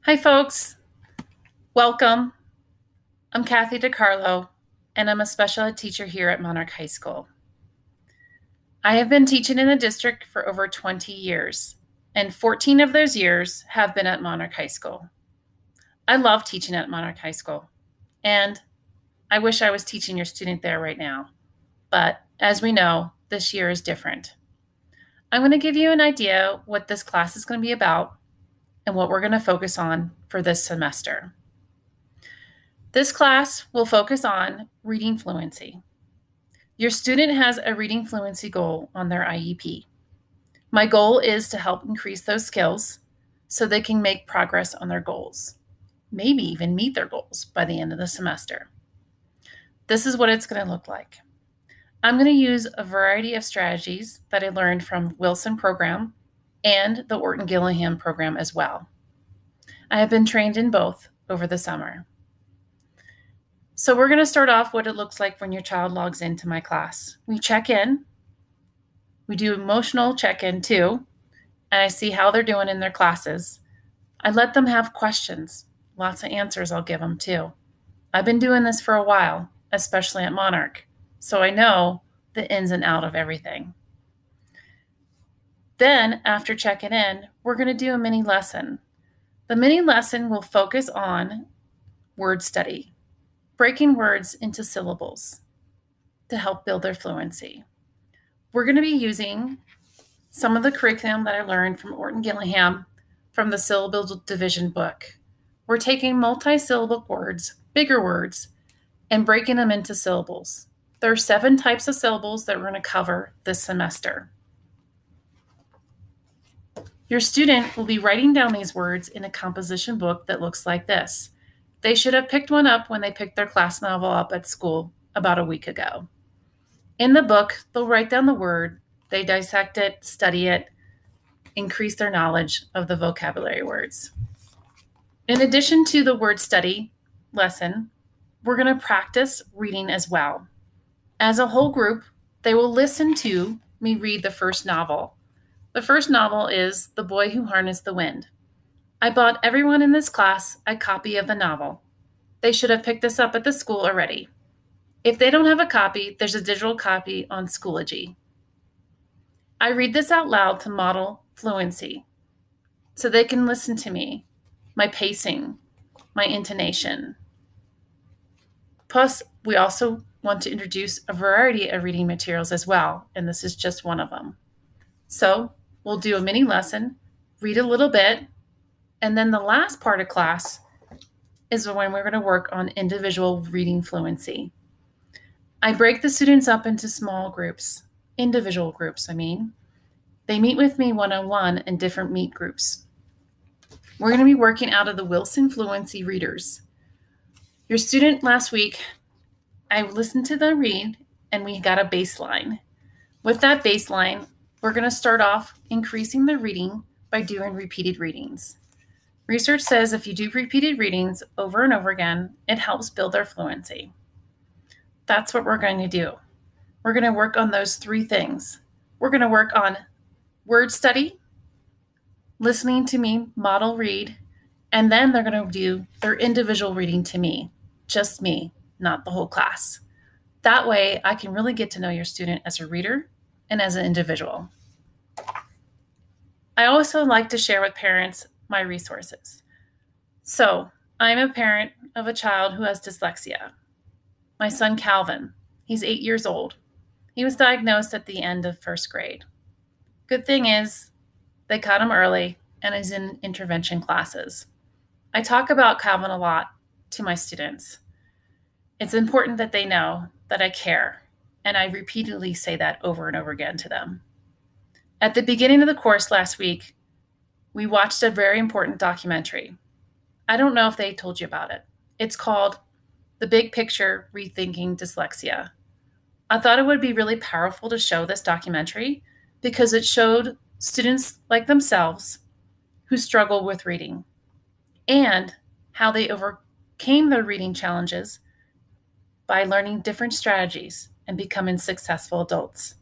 Hi, folks. Welcome. I'm Kathy DiCarlo, and I'm a special ed teacher here at Monarch High School. I have been teaching in the district for over 20 years, and 14 of those years have been at Monarch High School. I love teaching at Monarch High School, and I wish I was teaching your student there right now. But as we know, this year is different. I'm going to give you an idea what this class is going to be about and what we're going to focus on for this semester. This class will focus on reading fluency. Your student has a reading fluency goal on their IEP. My goal is to help increase those skills so they can make progress on their goals, maybe even meet their goals by the end of the semester. This is what it's going to look like. I'm going to use a variety of strategies that I learned from Wilson program and the Orton Gillingham program as well. I have been trained in both over the summer. So we're going to start off what it looks like when your child logs into my class. We check in. We do emotional check-in too, and I see how they're doing in their classes. I let them have questions. Lots of answers I'll give them too. I've been doing this for a while, especially at Monarch, so I know the ins and out of everything. Then, after checking in, we're going to do a mini lesson. The mini lesson will focus on word study, breaking words into syllables to help build their fluency. We're going to be using some of the curriculum that I learned from Orton Gillingham from the Syllable Division book. We're taking multi-syllable words, bigger words, and breaking them into syllables. There are 7 types of syllables that we're going to cover this semester. Your student will be writing down these words in a composition book that looks like this. They should have picked one up when they picked their class novel up at school about a week ago. In the book, they'll write down the word, they dissect it, study it, increase their knowledge of the vocabulary words. In addition to the word study lesson, we're going to practice reading as well. As a whole group, they will listen to me read the first novel. The first novel is The Boy Who Harnessed the Wind. I bought everyone in this class a copy of the novel. They should have picked this up at the school already. If they don't have a copy, there's a digital copy on Schoology. I read this out loud to model fluency so they can listen to me, my pacing, my intonation. Plus, we also want to introduce a variety of reading materials as well, and this is just one of them. So we'll do a mini lesson, read a little bit, and then the last part of class is when we're going to work on individual reading fluency. I break the students up into small groups, individual groups, I mean. They meet with me one-on-one in different meet groups. We're going to be working out of the Wilson Fluency Readers. Your student last week, I listened to them read, and we got a baseline. With that baseline, we're going to start off increasing the reading by doing repeated readings. Research says if you do repeated readings over and over again, it helps build their fluency. That's what we're going to do. We're going to work on those 3 things. We're going to work on word study, listening to me model read, and then they're going to do their individual reading to me, just me, not the whole class. That way, I can really get to know your student as a reader and as an individual. I also like to share with parents my resources. So, I'm a parent of a child who has dyslexia. My son Calvin, he's 8 years old. He was diagnosed at the end of 1st grade. Good thing is, they caught him early and is in intervention classes. I talk about Calvin a lot to my students. It's important that they know that I care, and I repeatedly say that over and over again to them. At the beginning of the course last week, we watched a very important documentary. I don't know if they told you about it. It's called The Big Picture: Rethinking Dyslexia. I thought it would be really powerful to show this documentary because it showed students like themselves who struggle with reading and how they overcame their reading challenges by learning different strategies and becoming successful adults.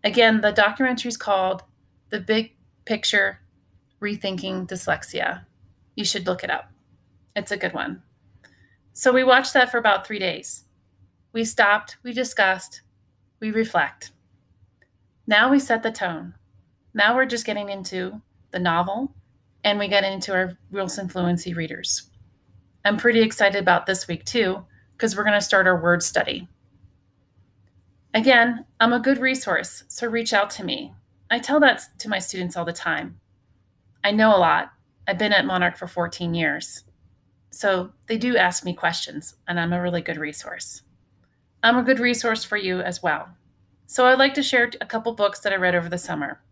Again, the documentary is called The Big Picture: Rethinking Dyslexia. You should look it up. It's a good one. So we watched that for about 3 days. We stopped, we discussed, we reflect. Now we set the tone. Now we're just getting into the novel and we get into our Wilson Fluency readers. I'm pretty excited about this week too, because we're going to start our word study. Again, I'm a good resource, so reach out to me. I tell that to my students all the time. I know a lot. I've been at Monarch for 14 years. So they do ask me questions, and I'm a really good resource. I'm a good resource for you as well. So I'd like to share a couple books that I read over the summer.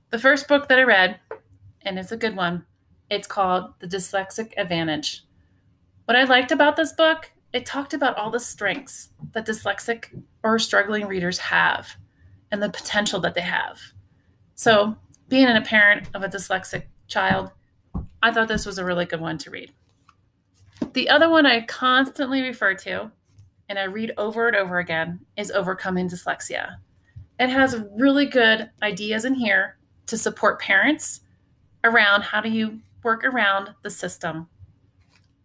The first book that I read, and it's a good one, it's called The Dyslexic Advantage. What I liked about this book, it talked about all the strengths that dyslexic or struggling readers have and the potential that they have. So, being a parent of a dyslexic child, I thought this was a really good one to read. The other one I constantly refer to, and I read over and over again, is Overcoming Dyslexia. It has really good ideas in here to support parents around how do you work around the system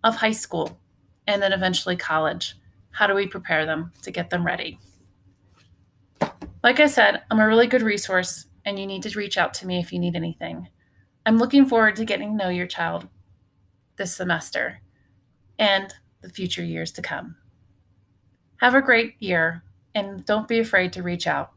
of high school and then eventually college. How do we prepare them to get them ready? Like I said, I'm a really good resource, and you need to reach out to me if you need anything. I'm looking forward to getting to know your child this semester and the future years to come. Have a great year, and don't be afraid to reach out.